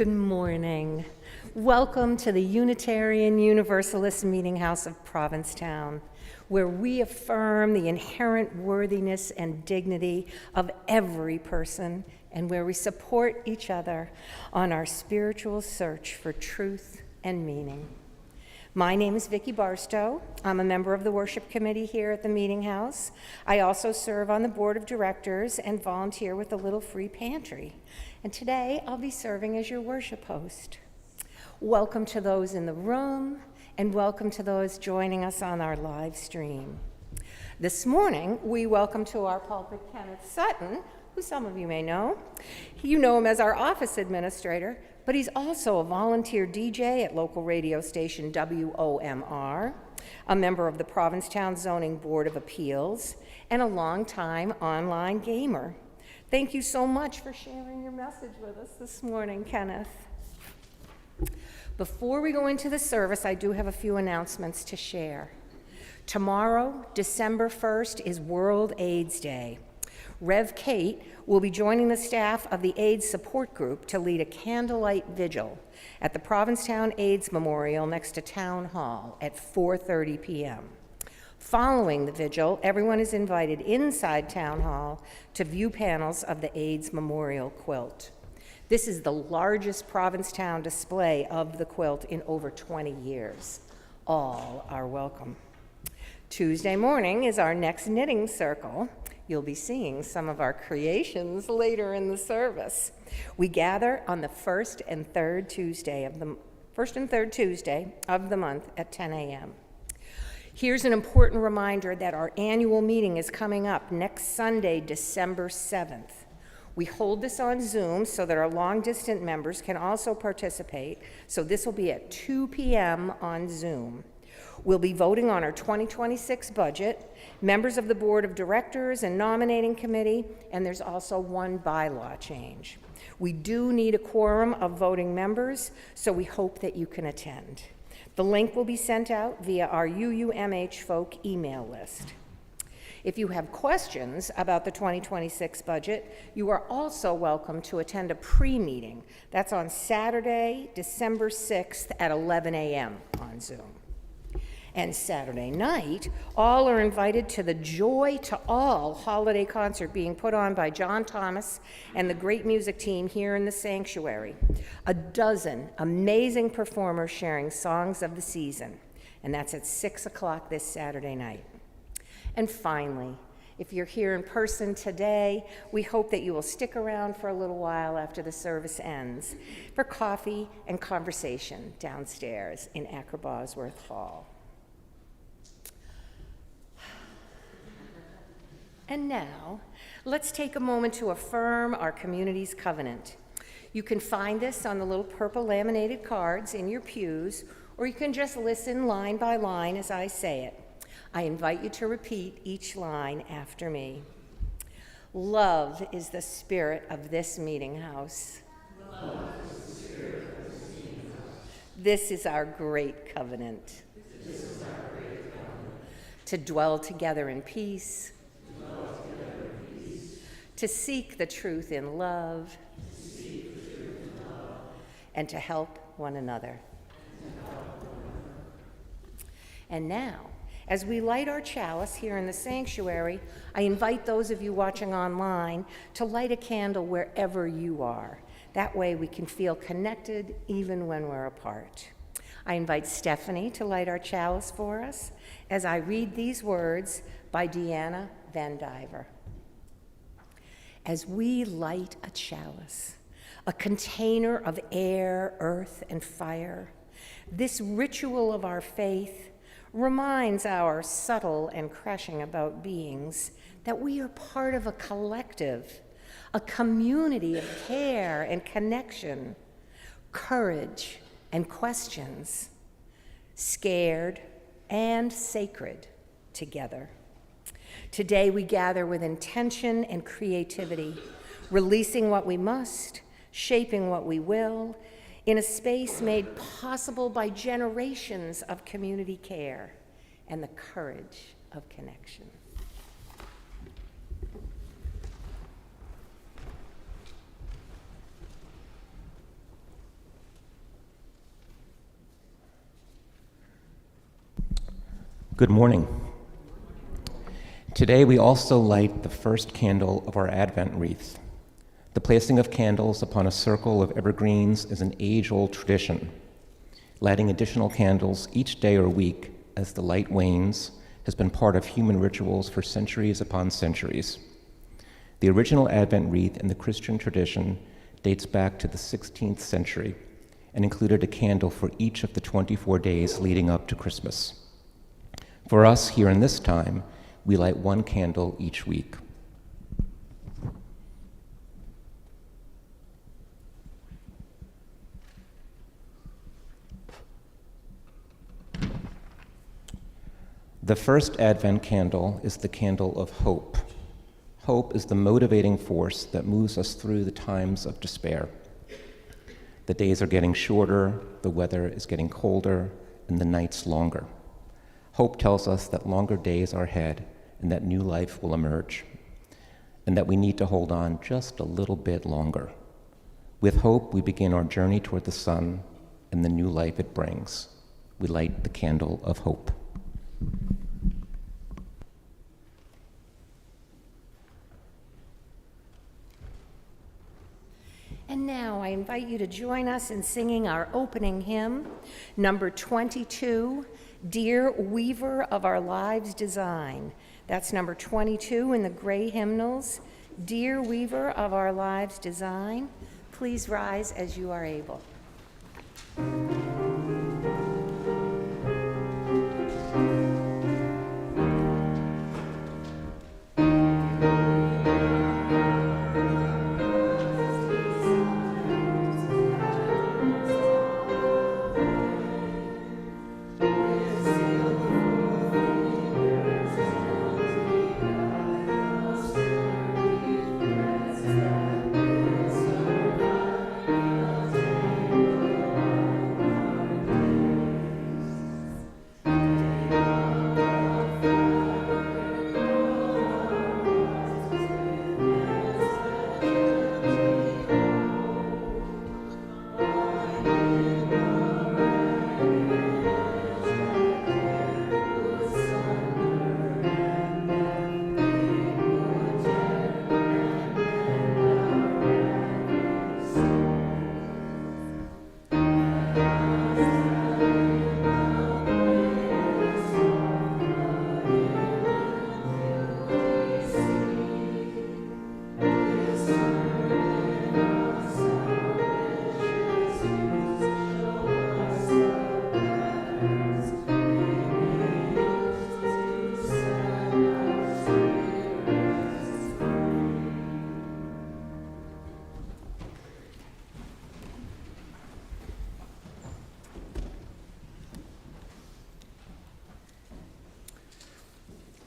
Good morning. Welcome to the Unitarian Universalist Meetinghouse of Provincetown, where we affirm the inherent worthiness and dignity of every person and where we support each other on our spiritual search for truth and meaning. My name is Vicki Barstow. I'm a member of the worship committee here at the Meetinghouse. I also serve on the board of directors and volunteer with the Little Free Pantry. And today I'll be serving as your worship host. Welcome to those in the room and welcome to those joining us on our live stream. This morning we welcome to our pulpit Kenneth Sutton, who some of you may know. You know him as our office administrator, but he's also a volunteer DJ at local radio station WOMR, a member of the Provincetown Zoning Board of Appeals, and a longtime online gamer. Thank you so much for sharing your message with us this morning, Kenneth. Before we go into the service, I do have a few announcements to share. Tomorrow, December 1st, is World AIDS Day. Rev Kate will be joining the staff of the AIDS support group to lead a candlelight vigil at the Provincetown AIDS Memorial next to Town Hall at 4:30 p.m. Following the vigil, everyone is invited inside Town Hall to view panels of the AIDS Memorial quilt. This is the largest Provincetown display of the quilt in over 20 years. All are welcome. Tuesday morning is our next knitting circle. You'll be seeing some of our creations later in the service. We gather on the first and third Tuesday of the month at 10 a.m. Here's an important reminder that our annual meeting is coming up next Sunday, December 7th. We hold this on Zoom so that our long-distance members can also participate, so this will be at 2 p.m. on Zoom. We'll be voting on our 2026 budget, members of the board of directors and nominating committee, and there's also one bylaw change. We do need a quorum of voting members, so we hope that you can attend. The link will be sent out via our UUMH folk email list. If you have questions about the 2026 budget, you are also welcome to attend a pre-meeting. That's on Saturday, December 6th at 11 a.m. on Zoom. And Saturday night, all are invited to the Joy to All holiday concert being put on by John Thomas and the great music team here in the sanctuary. A dozen amazing performers sharing songs of the season, and that's at 6 o'clock this Saturday night. And finally, if you're here in person today, we hope that you will stick around for a little while after the service ends for coffee and conversation downstairs in Akron Bosworth Hall. And now, let's take a moment to affirm our community's covenant. You can find this on the little purple laminated cards in your pews, or you can just listen line by line as I say it. I invite you to repeat each line after me. Love is the spirit of this meeting house. Love is the spirit of this meeting house. This is our great covenant. This is our great covenant. To dwell together in peace. To seek the truth in love, and to help one another. And now, as we light our chalice here in the sanctuary, I invite those of you watching online to light a candle wherever you are. That way we can feel connected even when we're apart. I invite Stephanie to light our chalice for us as I read these words by Deanna Van Diver. As we light a chalice, a container of air, earth, and fire, this ritual of our faith reminds our subtle and crashing about beings that we are part of a collective, a community of care and connection, courage and questions, scared and sacred together. Today we gather with intention and creativity, releasing what we must, shaping what we will, in a space made possible by generations of community care and the courage of connection. Good morning. Today we also light the first candle of our Advent wreath. The placing of candles upon a circle of evergreens is an age-old tradition. Lighting additional candles each day or week as the light wanes has been part of human rituals for centuries upon centuries. The original Advent wreath in the Christian tradition dates back to the 16th century and included a candle for each of the 24 days leading up to Christmas. For us here in this time, we light one candle each week. The first Advent candle is the candle of hope. Hope is the motivating force that moves us through the times of despair. The days are getting shorter, the weather is getting colder, and the nights longer. Hope tells us that longer days are ahead and that new life will emerge, and that we need to hold on just a little bit longer. With hope, we begin our journey toward the sun and the new life it brings. We light the candle of hope. And now I invite you to join us in singing our opening hymn, number 22, Dear Weaver of Our Lives' Design. That's number 22 in the gray hymnals, Dear Weaver of Our Lives' Design. Please rise as you are able.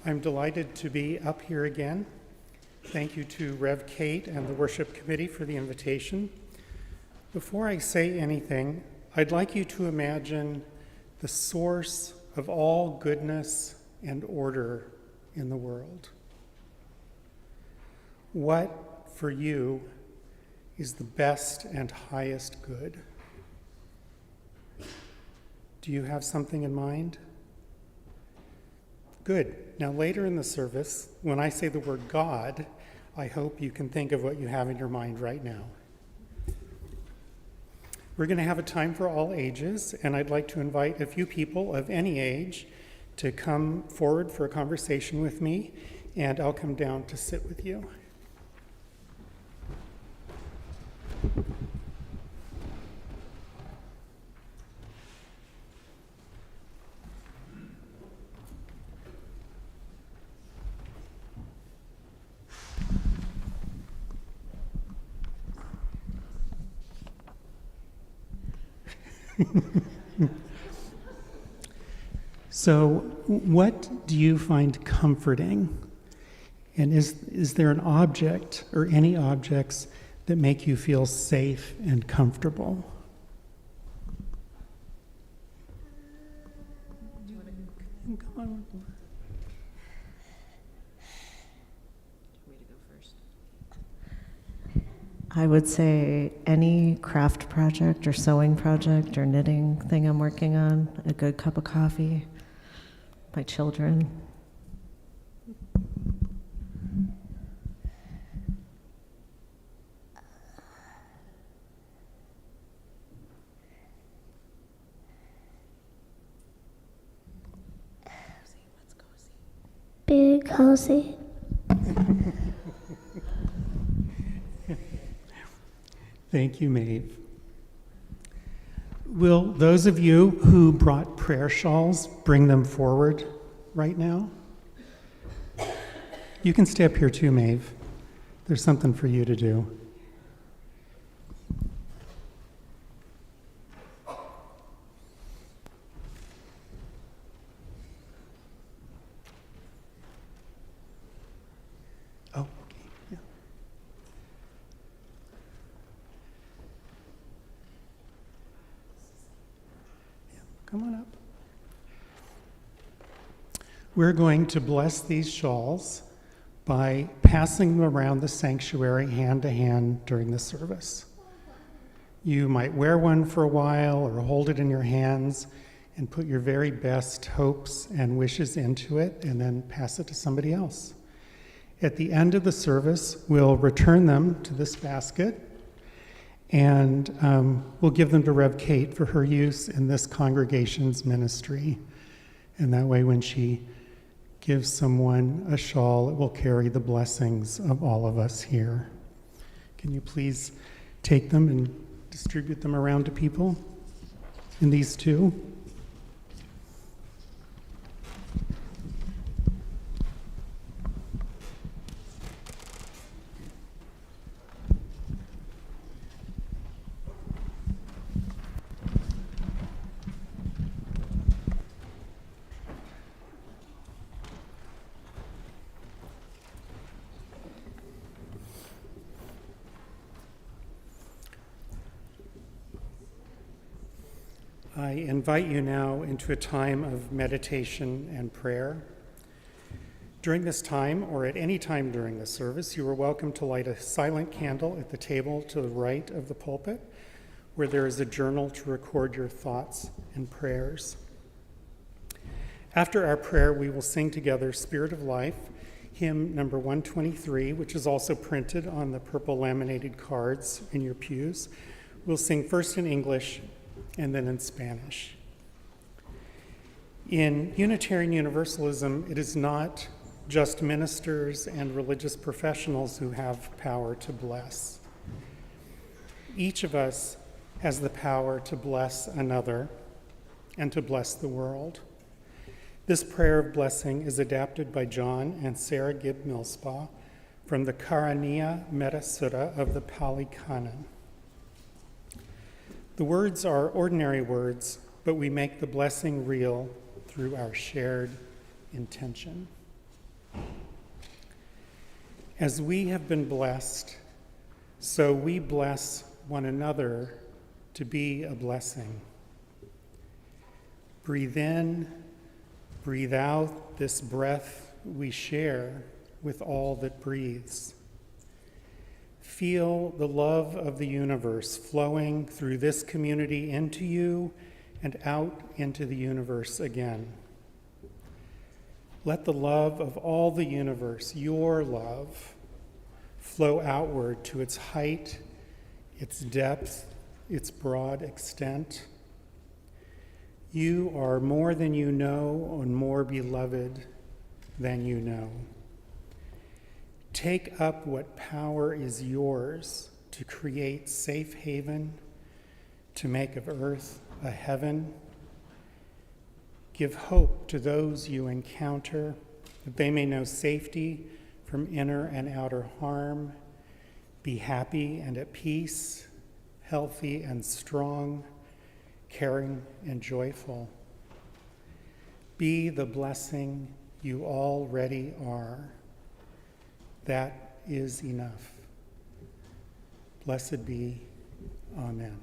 I'm delighted to be up here again. Thank you to Rev Kate and the worship committee for the invitation. Before I say anything, I'd like you to imagine the source of all goodness and order in the world. What, for you, is the best and highest good? Do you have something in mind? Good. Now, later in the service, when I say the word God, I hope you can think of what you have in your mind right now. We're going to have a time for all ages, and I'd like to invite a few people of any age to come forward for a conversation with me, and I'll come down to sit with you. So, what do you find comforting? And is there an object or any objects that make you feel safe and comfortable? Do you want to come on? I would say any craft project or sewing project or knitting thing I'm working on, a good cup of coffee. my children. Big cozy. Thank you, Maeve. Will those of you who brought prayer shawls bring them forward right now? You can stay up here too, Maeve. There's something for you to do. Oh, okay. Yeah. Come on up. We're going to bless these shawls by passing them around the sanctuary hand to hand during the service. You might wear one for a while or hold it in your hands and put your very best hopes and wishes into it and then pass it to somebody else. At the end of the service, we'll return them to this basket and we'll give them to Rev. Kate for her use in this congregation's ministry. And that way when she gives someone a shawl, it will carry the blessings of all of us here. Can you please take them and distribute them around to people? And these two. I invite you now into a time of meditation and prayer. During this time, or at any time during the service, you are welcome to light a silent candle at the table to the right of the pulpit, where there is a journal to record your thoughts and prayers. After our prayer, we will sing together Spirit of Life, hymn number 123, which is also printed on the purple laminated cards in your pews. We'll sing first in English and then in Spanish. In Unitarian Universalism, it is not just ministers and religious professionals who have power to bless. Each of us has the power to bless another and to bless the world. This prayer of blessing is adapted by John and Sarah Gibb Millspaugh from the Karaniya Metta Sutta of the Pali Canon. The words are ordinary words, but we make the blessing real through our shared intention. As we have been blessed, so we bless one another to be a blessing. Breathe in, breathe out this breath we share with all that breathes. Feel the love of the universe flowing through this community into you and out into the universe again. Let the love of all the universe, your love, flow outward to its height, its depth, its broad extent. You are more than you know and more beloved than you know. Take up what power is yours to create safe haven, to make of earth a heaven. Give hope to those you encounter, that they may know safety from inner and outer harm. Be happy and at peace, healthy and strong, caring and joyful. Be the blessing you already are. That is enough. Blessed be. Amen.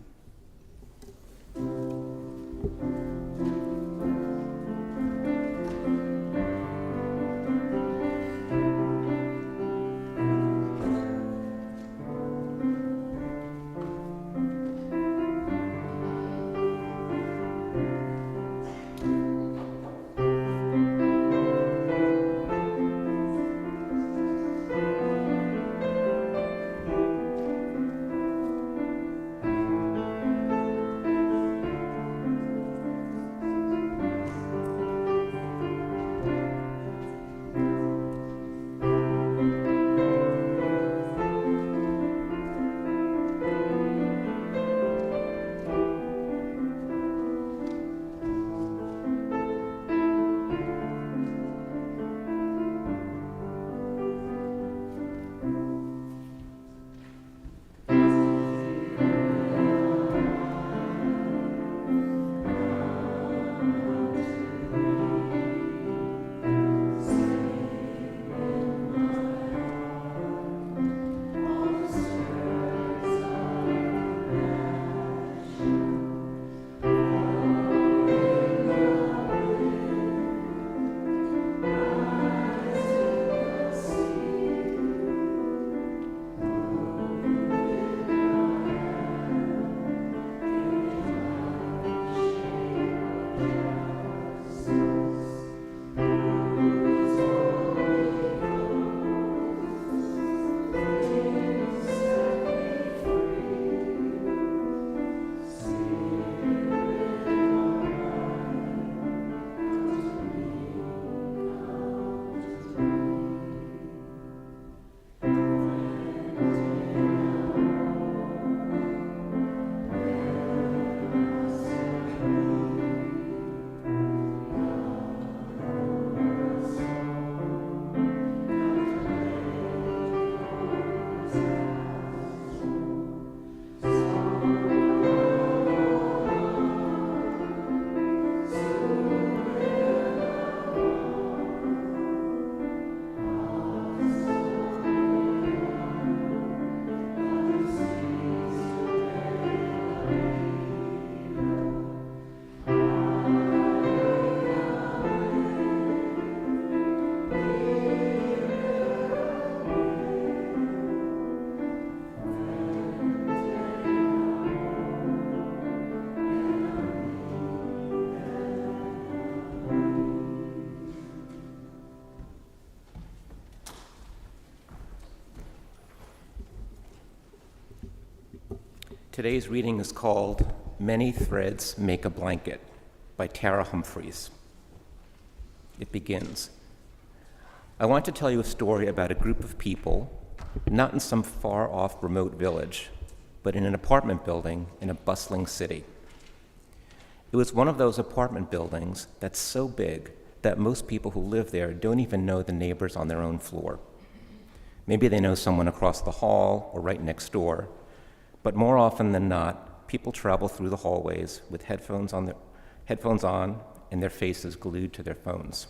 Today's reading is called Many Threads Make a Blanket by Tara Humphreys. It begins. I want to tell you a story about a group of people, not in some far-off remote village, but in an apartment building in a bustling city. It was one of those apartment buildings that's so big that most people who live there don't even know the neighbors on their own floor. Maybe they know someone across the hall or right next door, but more often than not, people travel through the hallways with headphones on and their faces glued to their phones.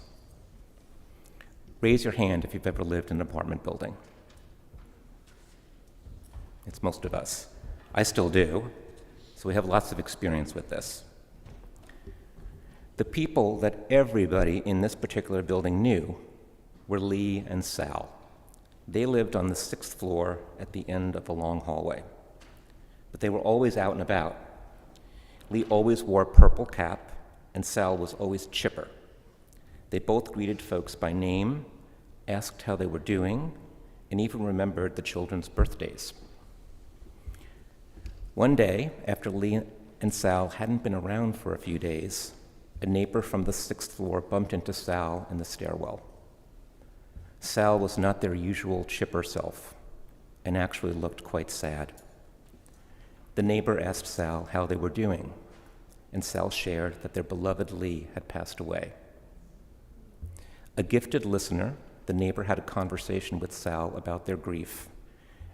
Raise your hand if you've ever lived in an apartment building. It's most of us. I still do, so we have lots of experience with this. The people that everybody in this particular building knew were Lee and Sal. They lived on the 6th floor at the end of a long hallway, but they were always out and about. Lee always wore a purple cap, and Sal was always chipper. They both greeted folks by name, asked how they were doing, and even remembered the children's birthdays. One day, after Lee and Sal hadn't been around for a few days, a neighbor from the 6th floor bumped into Sal in the stairwell. Sal was not their usual chipper self and actually looked quite sad. The neighbor asked Sal how they were doing, and Sal shared that their beloved Lee had passed away. A gifted listener, the neighbor had a conversation with Sal about their grief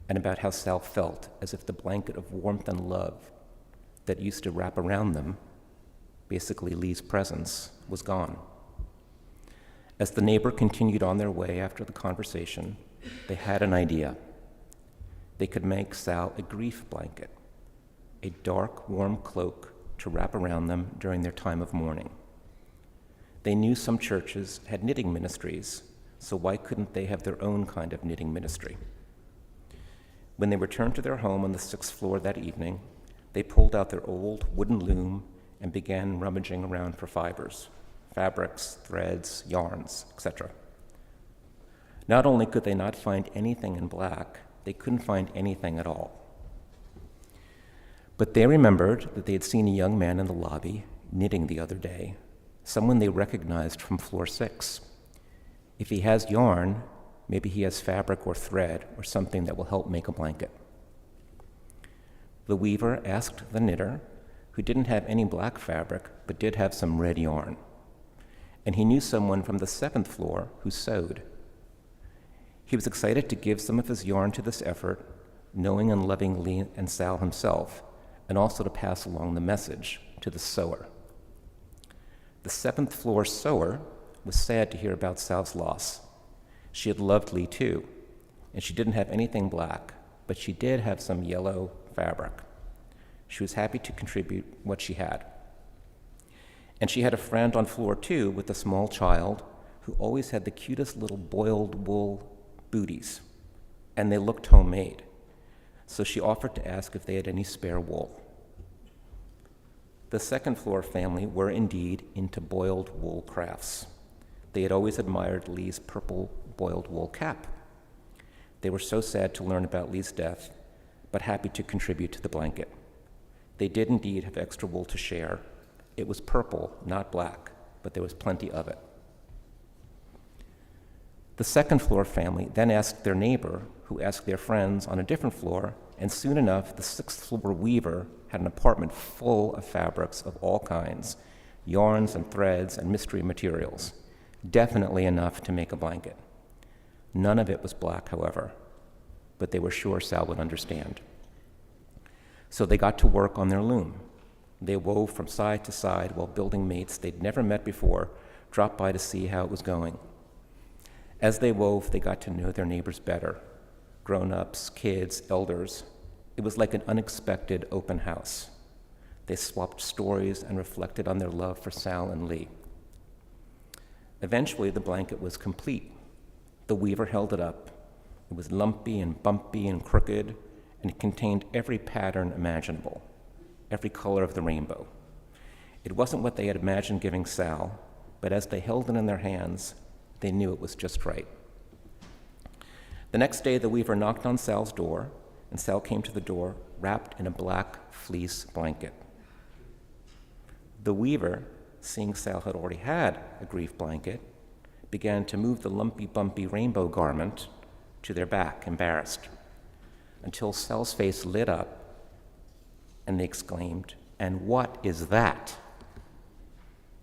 and about how Sal felt as if the blanket of warmth and love that used to wrap around them, basically Lee's presence, was gone. As the neighbor continued on their way after the conversation, they had an idea. They could make Sal a grief blanket, a dark, warm cloak to wrap around them during their time of mourning. They knew some churches had knitting ministries, so why couldn't they have their own kind of knitting ministry? When they returned to their home on the 6th floor that evening, they pulled out their old wooden loom and began rummaging around for fibers, fabrics, threads, yarns, etc. Not only could they not find anything in black, they couldn't find anything at all. But they remembered that they had seen a young man in the lobby knitting the other day, someone they recognized from floor 6. If he has yarn, maybe he has fabric or thread or something that will help make a blanket. The weaver asked the knitter, who didn't have any black fabric but did have some red yarn, and he knew someone from the 7th floor who sewed. He was excited to give some of his yarn to this effort, knowing and loving Lee and Sal himself, and also to pass along the message to the sewer. The 7th floor sewer was sad to hear about Sal's loss. She had loved Lee too, and she didn't have anything black, but she did have some yellow fabric. She was happy to contribute what she had. And she had a friend on floor 2 with a small child who always had the cutest little boiled wool booties, and they looked homemade. So she offered to ask if they had any spare wool. The 2nd floor family were indeed into boiled wool crafts. They had always admired Lee's purple boiled wool cap. They were so sad to learn about Lee's death, but happy to contribute to the blanket. They did indeed have extra wool to share. It was purple, not black, but there was plenty of it. The 2nd floor family then asked their neighbor, who asked their friends on a different floor, and soon enough, the 6th floor weaver had an apartment full of fabrics of all kinds, yarns and threads and mystery materials, definitely enough to make a blanket. None of it was black, however, but they were sure Sal would understand. So they got to work on their loom. They wove from side to side while building mates they'd never met before dropped by to see how it was going. As they wove, they got to know their neighbors better, grown-ups, kids, elders. It was like an unexpected open house. They swapped stories and reflected on their love for Sal and Lee. Eventually, the blanket was complete. The weaver held it up. It was lumpy and bumpy and crooked, and it contained every pattern imaginable, every color of the rainbow. It wasn't what they had imagined giving Sal, but as they held it in their hands, they knew it was just right. The next day, the weaver knocked on Sal's door, and Sal came to the door wrapped in a black fleece blanket. The weaver, seeing Sal had already had a grief blanket, began to move the lumpy, bumpy rainbow garment to their back, embarrassed, until Sal's face lit up and they exclaimed, "And what is that?"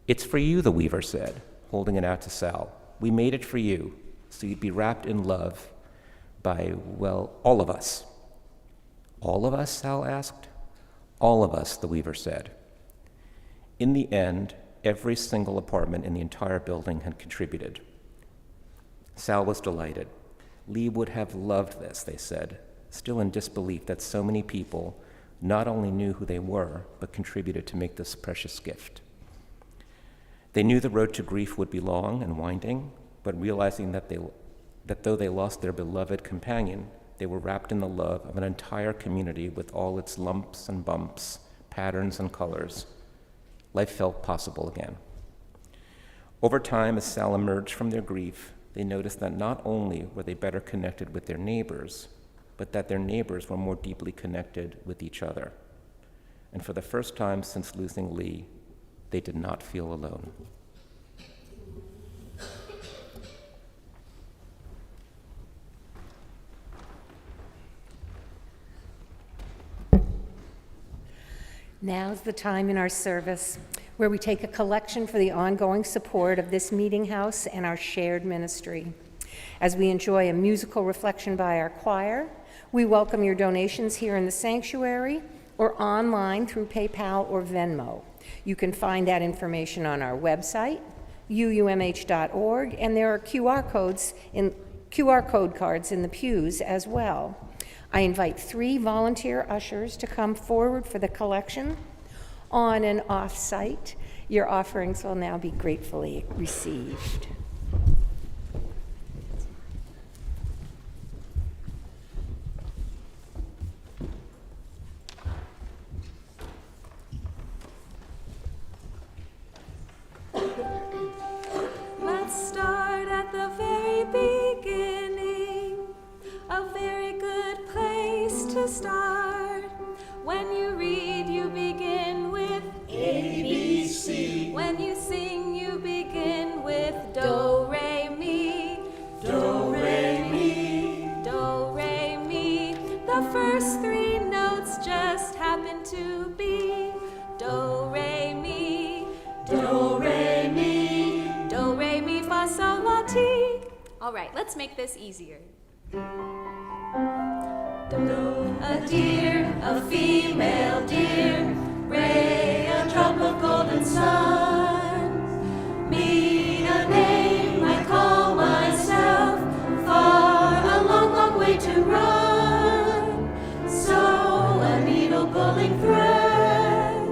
"It's for you," the weaver said, holding it out to Sal. "We made it for you, so you'd be wrapped in love by, well, all of us." "All of us?" Sal asked. "All of us," the weaver said. In the end, every single apartment in the entire building had contributed. Sal was delighted. Lee would have loved this, they said, still in disbelief that so many people not only knew who they were, but contributed to make this precious gift. They knew the road to grief would be long and winding, but realizing that though they lost their beloved companion, they were wrapped in the love of an entire community with all its lumps and bumps, patterns and colors, life felt possible again. Over time, as Sal emerged from their grief, they noticed that not only were they better connected with their neighbors, but that their neighbors were more deeply connected with each other. And for the first time since losing Lee, they did not feel alone. Now's the time in our service where we take a collection for the ongoing support of this Meetinghouse and our shared ministry. As we enjoy a musical reflection by our choir, we welcome your donations here in the sanctuary or online through PayPal or Venmo. You can find that information on our website, uumh.org, and there are QR code cards in the pews as well. I invite 3 volunteer ushers to come forward for the collection. On and off-site, your offerings will now be gratefully received. Let's start at the very beginning. A very good place to start. When you read, you begin with A, B, C. When you sing, you begin with Do, Re, Mi. Do, Re, Mi. Do, Re, Mi. The first 3 notes just happen to be Do, Re, Mi. Do, Re, Mi. Do, Re, Mi, Fa, Sol, La, Ti. All right, let's make this easier. A deer, a female deer, Ray, a drop of golden sun. Me, a name I call myself, far, a long, long way to run. So, a needle pulling thread,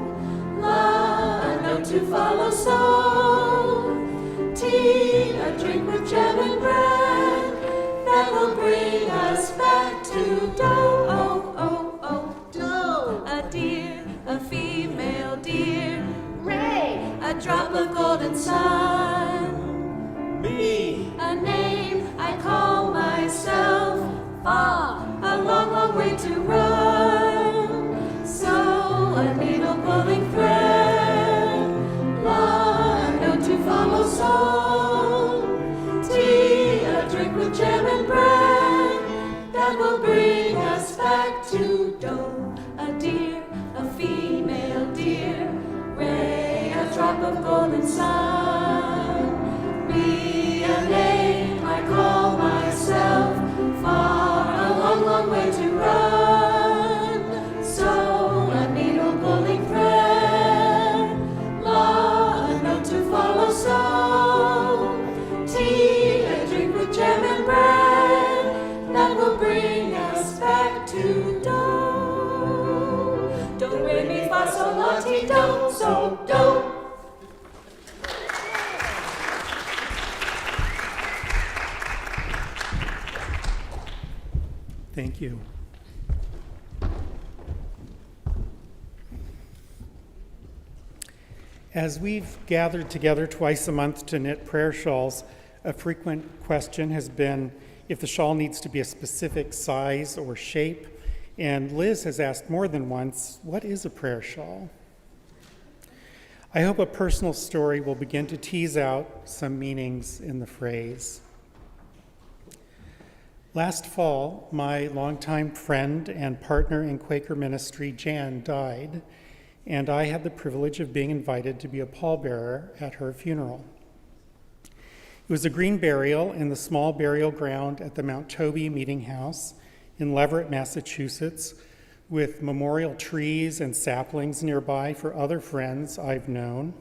La, a note to follow, so, Tea, a drink with jam and bread, that will bring us back to Do, oh, oh, oh, Do. A deer, a female deer, Ray, a drop of golden sun. Me, a name I call myself, Fa, a long, long way to run. So, a needle pulling thread, La, a note to follow, so, Tea, a drink with jam and bread, that will bring us back to Do. A deer, a female deer, Ray, a drop of golden sun. Me, a name I call myself, far, a long, long way to run. So, a needle pulling thread, La, a note to follow, so, Tea, a drink with jam and bread, that will bring us back to Do. Do, Re, Mi, Fa, Sol, La, Ti, Do, so, Do. Thank you. As we've gathered together twice a month to knit prayer shawls, a frequent question has been if the shawl needs to be a specific size or shape, And Liz has asked more than once, what is a prayer shawl? I hope a personal story will begin to tease out some meanings in the phrase. Last fall, my longtime friend and partner in Quaker ministry, Jan, died, and I had the privilege of being invited to be a pallbearer at her funeral. It was a green burial in the small burial ground at the Mount Toby Meetinghouse in Leverett, Massachusetts, with memorial trees and saplings nearby for other friends I've known,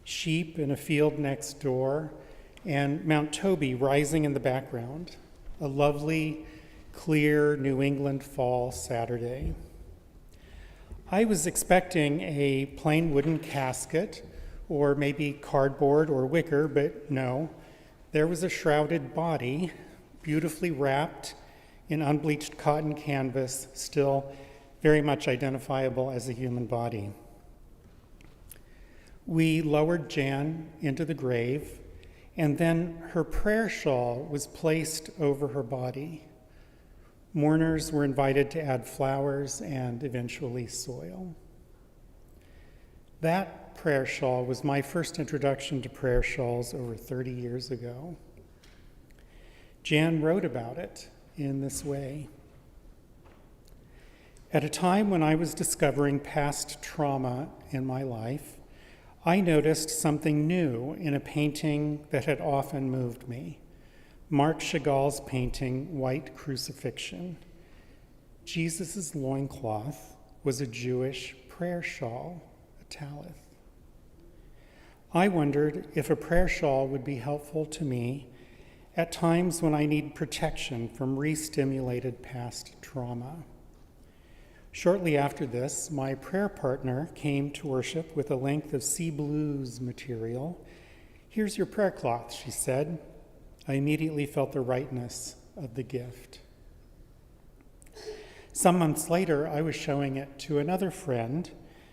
sheep in a field next door, and Mount Toby rising in the background, a lovely, clear New England fall Saturday. I was expecting a plain wooden casket, or maybe cardboard or wicker, but no. There was a shrouded body, beautifully wrapped in unbleached cotton canvas, still very much identifiable as a human body. We lowered Jan into the grave, and then her prayer shawl was placed over her body. Mourners were invited to add flowers and eventually soil. That prayer shawl was my first introduction to prayer shawls over 30 years ago. Jan wrote about it in this way. At a time when I was discovering past trauma in my life, I noticed something new in a painting that had often moved me. Marc Chagall's painting, White Crucifixion. Jesus' loincloth was a Jewish prayer shawl, a talith. I wondered if a prayer shawl would be helpful to me at times when I need protection from re-stimulated past trauma. Shortly after this, my prayer partner came to worship with a length of sea blues material. "Here's your prayer cloth," she said. I immediately felt the rightness of the gift. Some months later, I was showing it to another friend,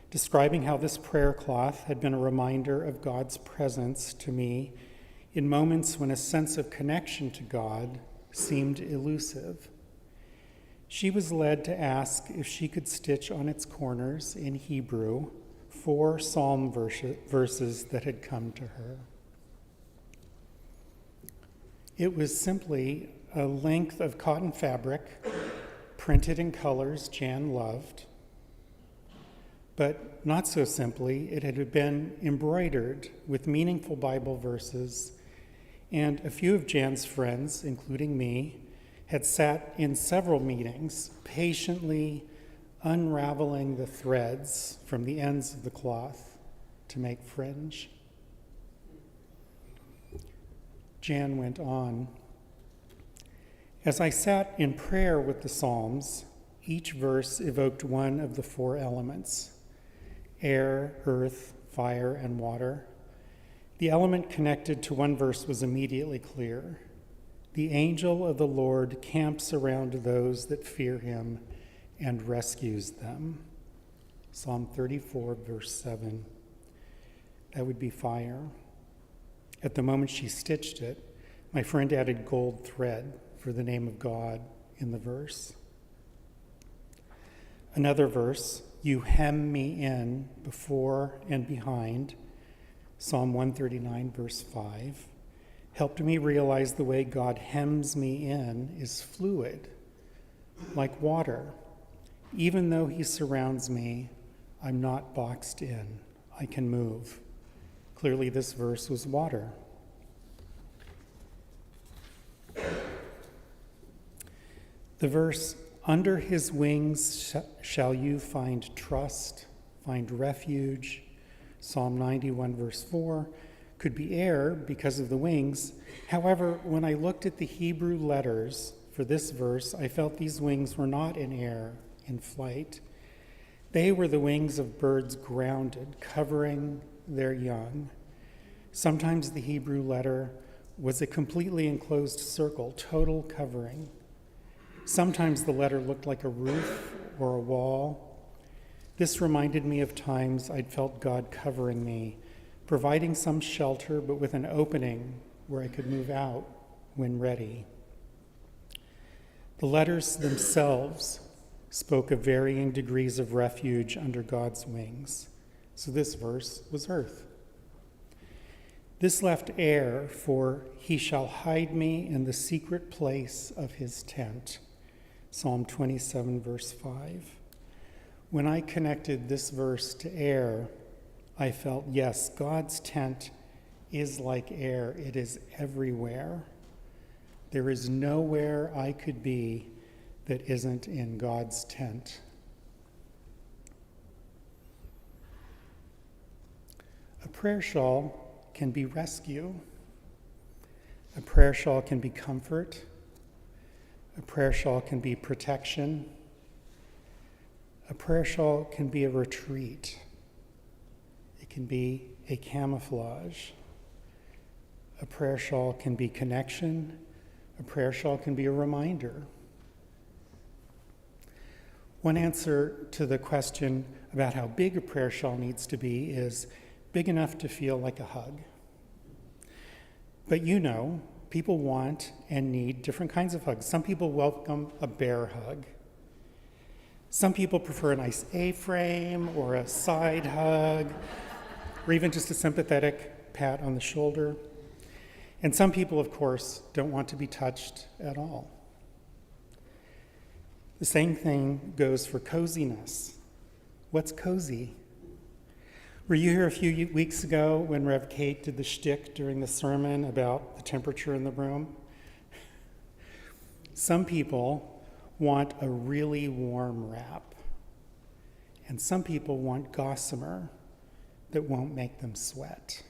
describing how this prayer cloth had been a reminder of God's presence to me in moments when a sense of connection to God seemed elusive. She was led to ask if she could stitch on its corners in Hebrew 4 psalm verses that had come to her. It was simply a length of cotton fabric printed in colors Jan loved, but not so simply, it had been embroidered with meaningful Bible verses, and a few of Jan's friends, including me, had sat in several meetings, patiently unraveling the threads from the ends of the cloth to make fringe. Jan went on. As I sat in prayer with the Psalms, each verse evoked one of the 4 elements: air, earth, fire, and water. The element connected to one verse was immediately clear. The angel of the Lord camps around those that fear him and rescues them. Psalm 34, verse 7. That would be fire. At the moment she stitched it, my friend added gold thread for the name of God in the verse. Another verse, you hem me in before and behind, Psalm 139, verse 5, helped me realize the way God hems me in is fluid, like water. Even though he surrounds me, I'm not boxed in. I can move. Clearly, this verse was water. The verse, under his wings shall you find trust, find refuge, Psalm 91, verse 4, could be air because of the wings. However, when I looked at the Hebrew letters for this verse, I felt these wings were not in air, in flight. They were the wings of birds grounded, covering their young. Sometimes the Hebrew letter was a completely enclosed circle, total covering. Sometimes the letter looked like a roof or a wall. This reminded me of times I'd felt God covering me, providing some shelter, but with an opening where I could move out when ready. The letters themselves spoke of varying degrees of refuge under God's wings. So this verse was earth. This left air for he shall hide me in the secret place of his tent. Psalm 27, verse 5. When I connected this verse to air, I felt, yes, God's tent is like air. It is everywhere. There is nowhere I could be that isn't in God's tent. A prayer shawl can be rescue. A prayer shawl can be comfort. A prayer shawl can be protection. A prayer shawl can be a retreat. It can be a camouflage. A prayer shawl can be connection. A prayer shawl can be a reminder. One answer to the question about how big a prayer shawl needs to be is big enough to feel like a hug. But you know, people want and need different kinds of hugs. Some people welcome a bear hug. Some people prefer a nice A-frame or a side hug, or even just a sympathetic pat on the shoulder. And some people, of course, don't want to be touched at all. The same thing goes for coziness. What's cozy? Were you here a few weeks ago when Rev Kate did the shtick during the sermon about the temperature in the room? Some people want a really warm wrap, and some people want gossamer that won't make them sweat.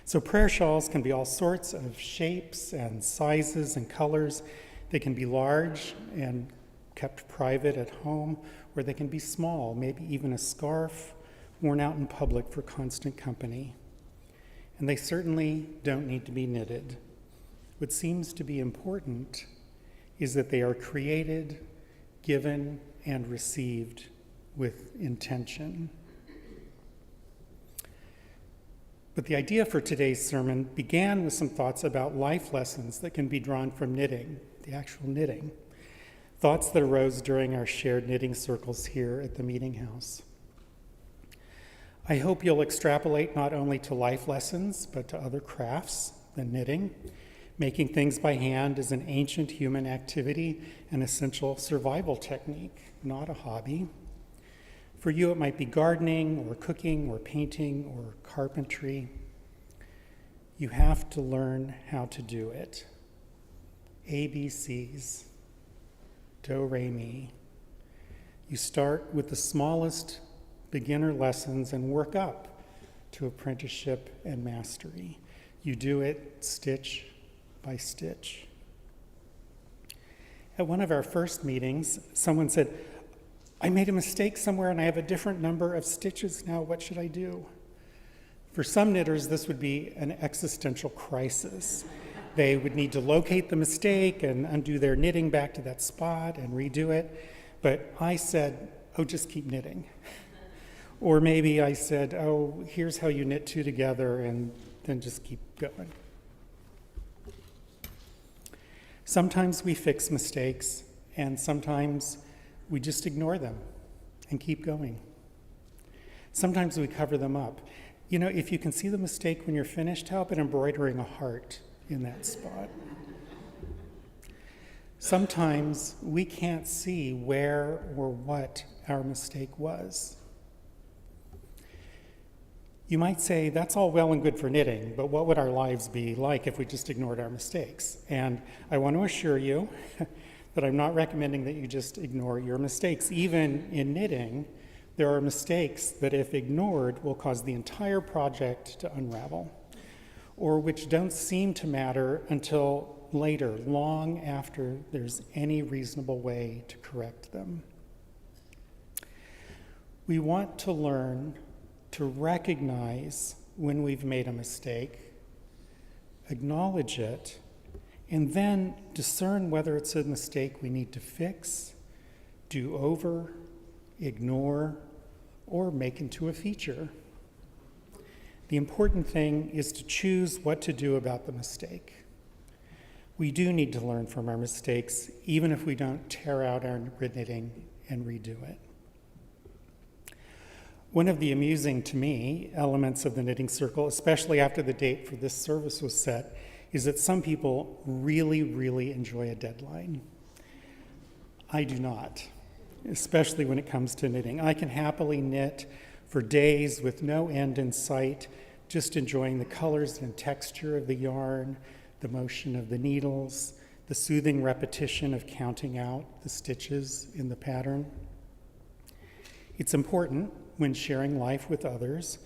So prayer shawls can be all sorts of shapes and sizes and colors. They can be large and kept private at home, or they can be small, maybe even a scarf worn out in public for constant company. And they certainly don't need to be knitted. What seems to be important is that they are created, given, and received with intention. But the idea for today's sermon began with some thoughts about life lessons that can be drawn from knitting, the actual knitting. Thoughts that arose during our shared knitting circles here at the Meetinghouse. I hope you'll extrapolate not only to life lessons, but to other crafts than knitting. Making things by hand is an ancient human activity, an essential survival technique, not a hobby. For you, it might be gardening or cooking or painting or carpentry. You have to learn how to do it. ABCs. Do, re, mi. You start with the smallest beginner lessons and work up to apprenticeship and mastery. You do it stitch by stitch. At one of our first meetings, someone said, I made a mistake somewhere and I have a different number of stitches now. What should I do? For some knitters, this would be an existential crisis. They would need to locate the mistake and undo their knitting back to that spot and redo it. But I said, oh, just keep knitting. Or maybe I said, oh, here's how you knit two together, and then just keep going. Sometimes we fix mistakes, and sometimes we just ignore them and keep going. Sometimes we cover them up. You know, if you can see the mistake when you're finished, how about embroidering a heart in that spot? Sometimes we can't see where or what our mistake was. You might say, that's all well and good for knitting, but what would our lives be like if we just ignored our mistakes? And I want to assure you that I'm not recommending that you just ignore your mistakes. Even in knitting, there are mistakes that, if ignored, will cause the entire project to unravel, or which don't seem to matter until later, long after there's any reasonable way to correct them. We want to learn to recognize when we've made a mistake, acknowledge it, and then discern whether it's a mistake we need to fix, do over, ignore, or make into a feature. The important thing is to choose what to do about the mistake. We do need to learn from our mistakes, even if we don't tear out our knitting and redo it. One of the amusing, to me, elements of the knitting circle, especially after the date for this service was set, is that some people really, really enjoy a deadline. I do not, especially when it comes to knitting. I can happily knit for days with no end in sight, just enjoying the colors and texture of the yarn, the motion of the needles, the soothing repetition of counting out the stitches in the pattern. It's important when sharing life with others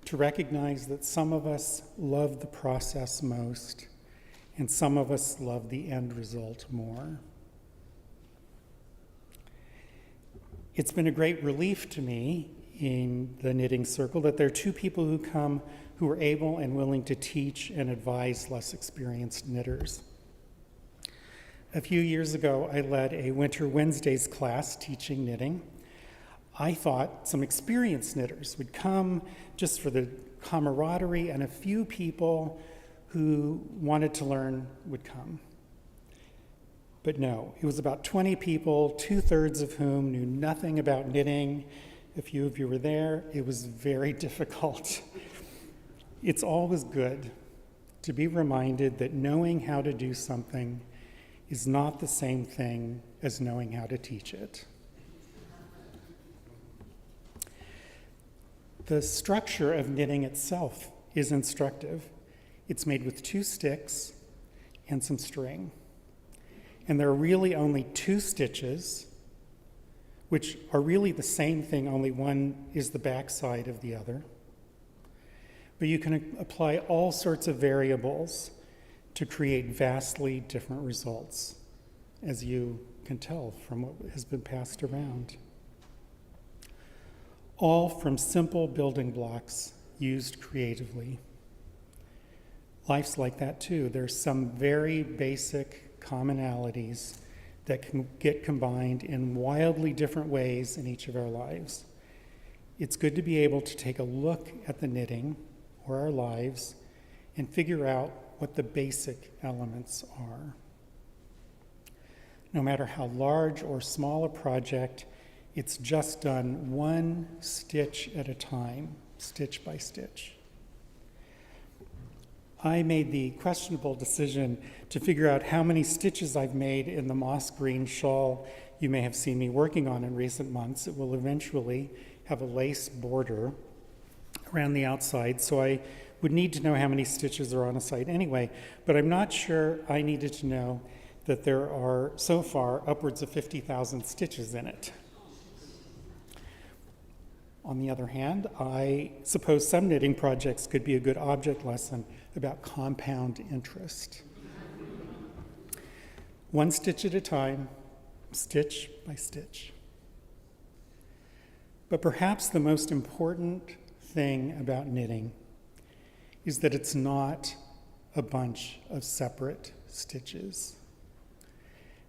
to recognize that some of us love the process most and some of us love the end result more. It's been a great relief to me in the knitting circle that there are two people who come who are able and willing to teach and advise less experienced knitters. A few years ago, I led a Winter Wednesdays class teaching knitting. I thought some experienced knitters would come just for the camaraderie, and a few people who wanted to learn would come. But no, it was about 20 people, 2/3 of whom knew nothing about knitting. A few of you were there. It was very difficult. It's always good to be reminded that knowing how to do something is not the same thing as knowing how to teach it. The structure of knitting itself is instructive. It's made with 2 sticks and some string. And there are really only 2 stitches, which are really the same thing, only one is the back side of the other. But you can apply all sorts of variables to create vastly different results, as you can tell from what has been passed around. All from simple building blocks used creatively. Life's like that too. There's some very basic commonalities that can get combined in wildly different ways in each of our lives. It's good to be able to take a look at the knitting or our lives and figure out what the basic elements are. No matter how large or small a project, it's just done one stitch at a time, stitch by stitch. I made the questionable decision to figure out how many stitches I've made in the moss green shawl you may have seen me working on in recent months. It will eventually have a lace border around the outside, so I would need to know how many stitches are on a side anyway, but I'm not sure I needed to know that there are so far upwards of 50,000 stitches in it. On the other hand, I suppose some knitting projects could be a good object lesson about compound interest. One stitch at a time, stitch by stitch. But perhaps the most important thing about knitting is that it's not a bunch of separate stitches.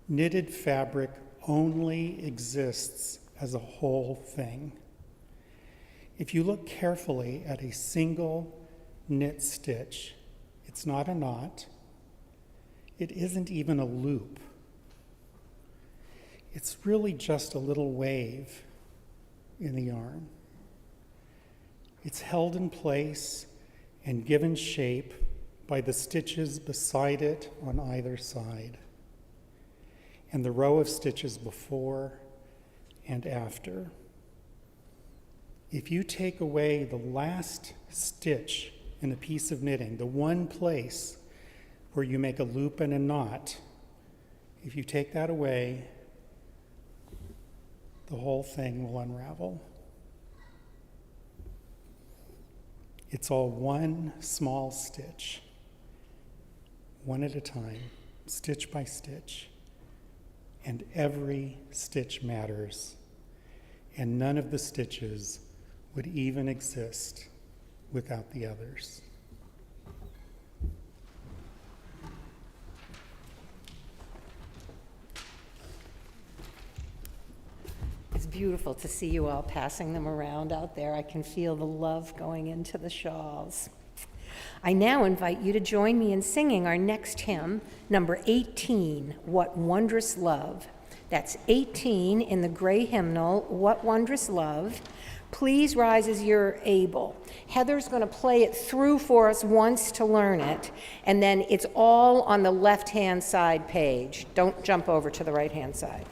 Knitted fabric only exists as a whole thing. If you look carefully at a single knit stitch, it's not a knot. It isn't even a loop. It's really just a little wave in the yarn. It's held in place and given shape by the stitches beside it on either side, and the row of stitches before and after. If you take away the last stitch in a piece of knitting, the one place where you make a loop and a knot, if you take that away, the whole thing will unravel. It's all one small stitch, one at a time, stitch by stitch, and every stitch matters, and none of the stitches would even exist without the others. It's beautiful to see you all passing them around out there. I can feel the love going into the shawls. I now invite you to join me in singing our next hymn, number 18, What Wondrous Love. That's 18 in the gray hymnal, What Wondrous Love. Please rise as you're able. Heather's going to play it through for us once to learn it, and then it's all on the left-hand side page. Don't jump over to the right-hand side.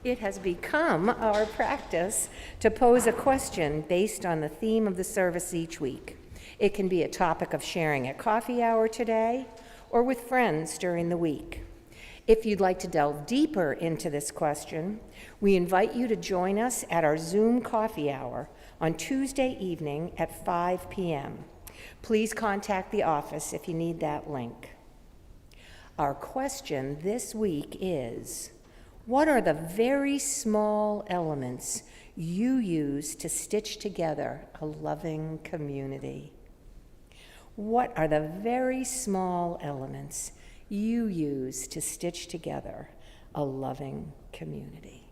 It has become our practice to pose a question based on the theme of the service each week. It can be a topic of sharing at coffee hour today or with friends during the week. If you'd like to delve deeper into this question, we invite you to join us at our Zoom coffee hour on Tuesday evening at 5 p.m. Please contact the office if you need that link. Our question this week is, what are the very small elements you use to stitch together a loving community? What are the very small elements you use to stitch together a loving community?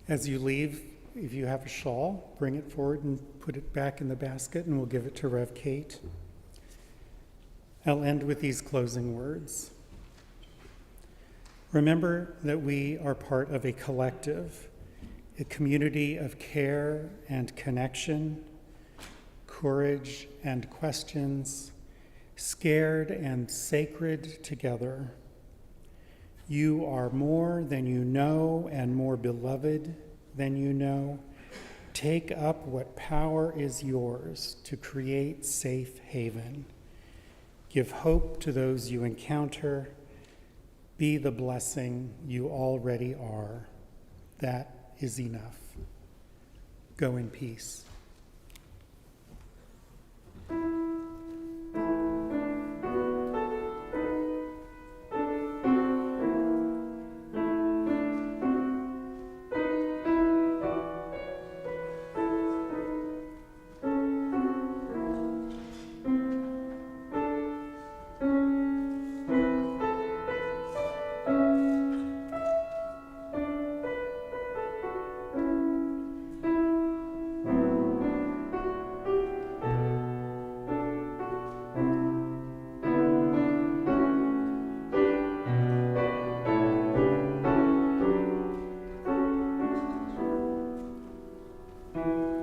As you leave, if you have a shawl, bring it forward and put it back in the basket, and we'll give it to Rev Kate. I'll end with these closing words. Remember that we are part of a collective, a community of care and connection, courage and questions, scared and sacred together. You are more than you know and more beloved than you know. Take up what power is yours to create safe haven. Give hope to those you encounter. Be the blessing you already are. That is enough. Go in peace. Amen.